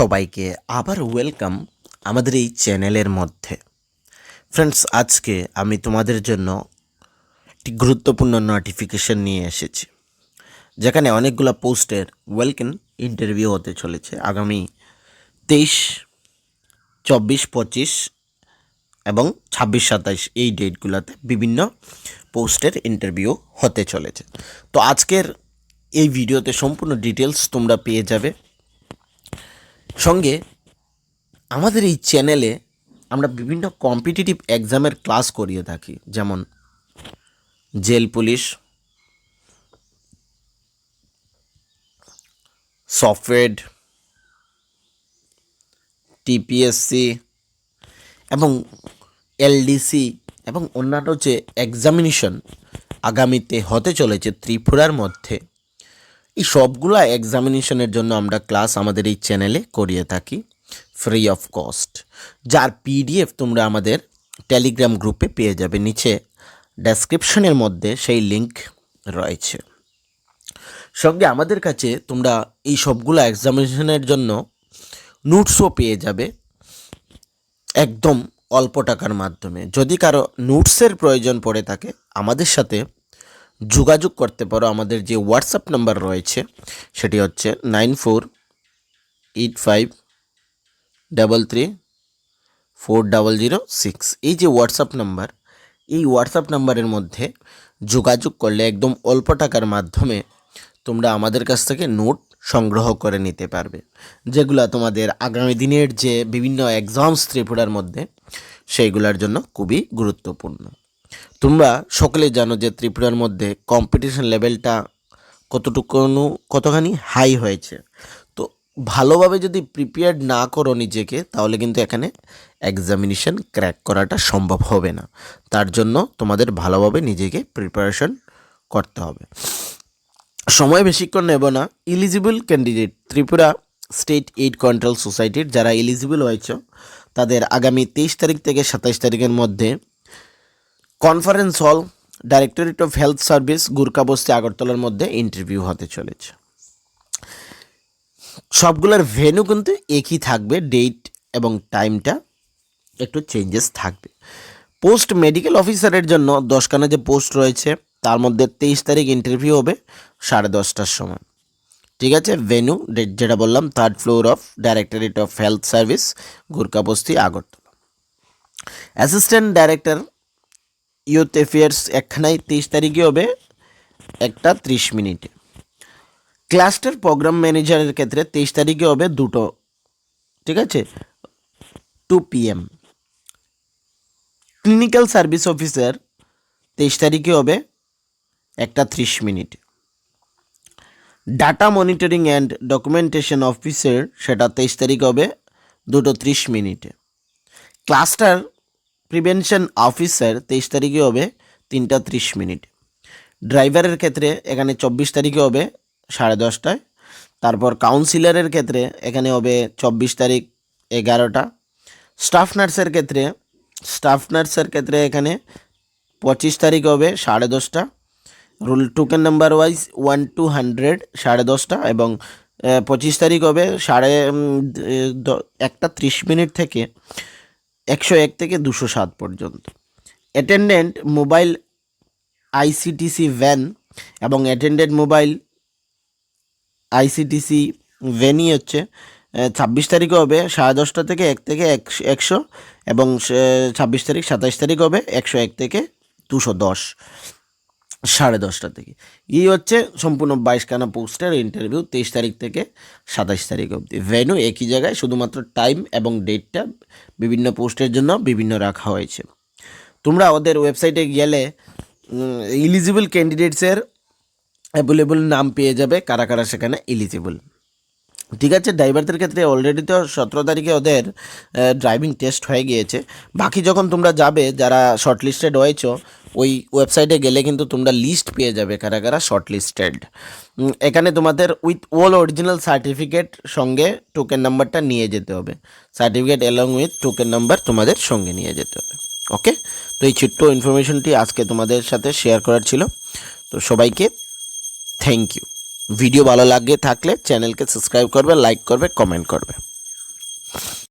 সবাইকে আবার ওয়েলকাম আমাদের এই চ্যানেলের মধ্যে। ফ্রেন্ডস, আজকে আমি তোমাদের জন্য একটি গুরুত্বপূর্ণ নোটিফিকেশন নিয়ে এসেছি, যেখানে অনেকগুলো পোস্টের ওয়েলকাম ইন্টারভিউ হতে চলেছে আগামী 23, 24, 25 এবং 26, 27 এই ডেটগুলোতে বিভিন্ন পোস্টের ইন্টারভিউ হতে চলেছে। তো আজকের এই ভিডিওতে সম্পূর্ণ ডিটেলস তোমরা পেয়ে যাবে। সঙ্গে আমাদের এই চ্যানেলে আমরা বিভিন্ন কম্পিটিটিভ এক্সামের ক্লাস করিয়ে থাকি, যেমন জেল পুলিশ, সফটওয়্যার, টিপিএসসি এবং এলডিসি এবং অন্যান্য যে এক্সামিনেশন আগামীতে হতে চলেছে ত্রিপুরার মধ্যে, এই সবগুলো এক্সামিনেশনের জন্য আমরা ক্লাস আমাদের এই চ্যানেলে করিয়ে থাকি ফ্রি অফ কস্ট, যার পিডিএফ তোমরা আমাদের টেলিগ্রাম গ্রুপে পেয়ে যাবে। নিচে ডেসক্রিপশনের মধ্যে সেই লিঙ্ক রয়েছে। সঙ্গে আমাদের কাছে তোমরা এই সবগুলো এক্সামিনেশনের জন্য নোটসও পেয়ে যাবে একদম অল্প টাকার মাধ্যমে। যদি কারো নোটসের প্রয়োজন পড়ে থাকে আমাদের সাথে যোগাযোগ করতে পারো। আমাদের যে হোয়াটসঅ্যাপ নাম্বার রয়েছে সেটি হচ্ছে 9485334006। এই যে হোয়াটসঅ্যাপ নাম্বার, এই হোয়াটসঅ্যাপ নাম্বারের মধ্যে যোগাযোগ করলে একদম অল্প টাকার মাধ্যমে তোমরা আমাদের কাছ থেকে নোট সংগ্রহ করে নিতে পারবে, যেগুলো তোমাদের আগামী দিনের যে বিভিন্ন এক্সামস ত্রিপুরার মধ্যে সেইগুলোর জন্য খুবই গুরুত্বপূর্ণ। তোমরা সকলে জানো যে ত্রিপুরার মধ্যে কম্পিটিশন লেভেলটা কতখানি হাই হয়েছে। তো ভালোভাবে যদি প্রিপেয়ার্ড না করো নিজেকে, তাহলে কিন্তু এখানে এক্সামিনেশন ক্র্যাক করাটা সম্ভব হবে না। তার জন্য তোমাদের ভালোভাবে নিজেকে প্রিপারেশন করতে হবে। সময় বেশিক্ষণ নেব না। Eligible candidate Tripura state aid control সোসাইটির যারা এলিজিবল হয়েছে তাদের আগামী 23 তারিখ থেকে 27 তারিখের মধ্যে conference hall, directorate of health service, Gurkhabasti, আগরতলার মধ্যে ইন্টারভিউ হতে চলেছে। সবগুলোর ভেন্যু কিন্তু একই থাকবে, ডেট এবং টাইমটা একটু চেঞ্জেস থাকবে। পোস্ট মেডিকেল অফিসারের জন্য 10খানা যে পোস্ট রয়েছে তার মধ্যে 23 তারিখ ইন্টারভিউ হবে 10:30টার সময়। ঠিক আছে, ভেন্যু ডেট যেটা বললাম 3rd floor of directorate of health service, Gurkhabasti, Agartala. Assistant director youth affairs একখানায় 23 তারিখে হবে 1:30 ক্লাস্টার প্রোগ্রাম ম্যানেজারের ক্ষেত্রে 23 তারিখে হবে 2টো, ঠিক আছে, 2 PM। ক্লিনিক্যাল সার্ভিস অফিসার 23 তারিখে হবে 1:30। Data monitoring and documentation officer সেটা 23 তারিখে হবে 2:30। ক্লাস্টার প্রিভেনশন অফিসার 23 তারিখে হবে 3:30। ড্রাইভারের ক্ষেত্রে এখানে 24 তারিখে হবে 10:30। তারপর কাউন্সিলরের ক্ষেত্রে এখানে হবে 24 তারিখ 11টা। স্টাফ নার্সের ক্ষেত্রে এখানে 25 তারিখ হবে 10:30। Rule token number wise 1 to 100 10:30 এবং 25 তারিখ হবে 1:30 থেকে 101 থেকে 207 পর্যন্ত। অ্যাটেন্ডেন্ট মোবাইল আইসিটিসি ভ্যান এবং অ্যাটেন্ডেন্ট মোবাইল আইসিটিসি ভ্যানই হচ্ছে 26 তারিখে হবে 10:30 থেকে 1 থেকে 100 এবং 26 তারিখ 27 তারিখ হবে 101 থেকে 210 10:30 থেকে। এই হচ্ছে সম্পূর্ণ 22খানা পোস্টের ইন্টারভিউ 23 তারিখ থেকে 27 তারিখ অবধি। ভেন্যু একই জায়গায়, শুধুমাত্র টাইম এবং ডেটটা বিভিন্ন পোস্টের জন্য বিভিন্ন রাখা হয়েছে। তোমরা ওদের ওয়েবসাইটে গেলে এলিজিবল ক্যান্ডিডেটসের অ্যাভেলেবল নাম পেয়ে যাবে, কারা কারা সেখানে এলিজিবল। ঠিক আছে, ড্রাইভারদের ক্ষেত্রে অলরেডি তো 17 তারিখে ওদের ড্রাইভিং টেস্ট হয়ে গিয়েছে। বাকি যখন তোমরা যাবে, যারা শর্টলিস্টেড হয়েছ, ওই ওয়েবসাইটে গেলে কিন্তু তোমরা লিস্ট পেয়ে যাবে কারা কারা শর্টলিস্টেড। এখানে তোমাদের উইথ অল অরিজিনাল সার্টিফিকেট সঙ্গে টোকেন নাম্বারটা নিয়ে যেতে হবে। Certificate along with token number তোমাদের সঙ্গে নিয়ে যেতে হবে। ওকে, তো এই ছোট্ট ইনফরমেশনটি আজকে তোমাদের সাথে শেয়ার করার ছিল। তো সবাইকে থ্যাংক ইউ। ভিডিও ভালো লাগে থাকলে চ্যানেলকে সাবস্ক্রাইব করবে, লাইক করবে, কমেন্ট করবে।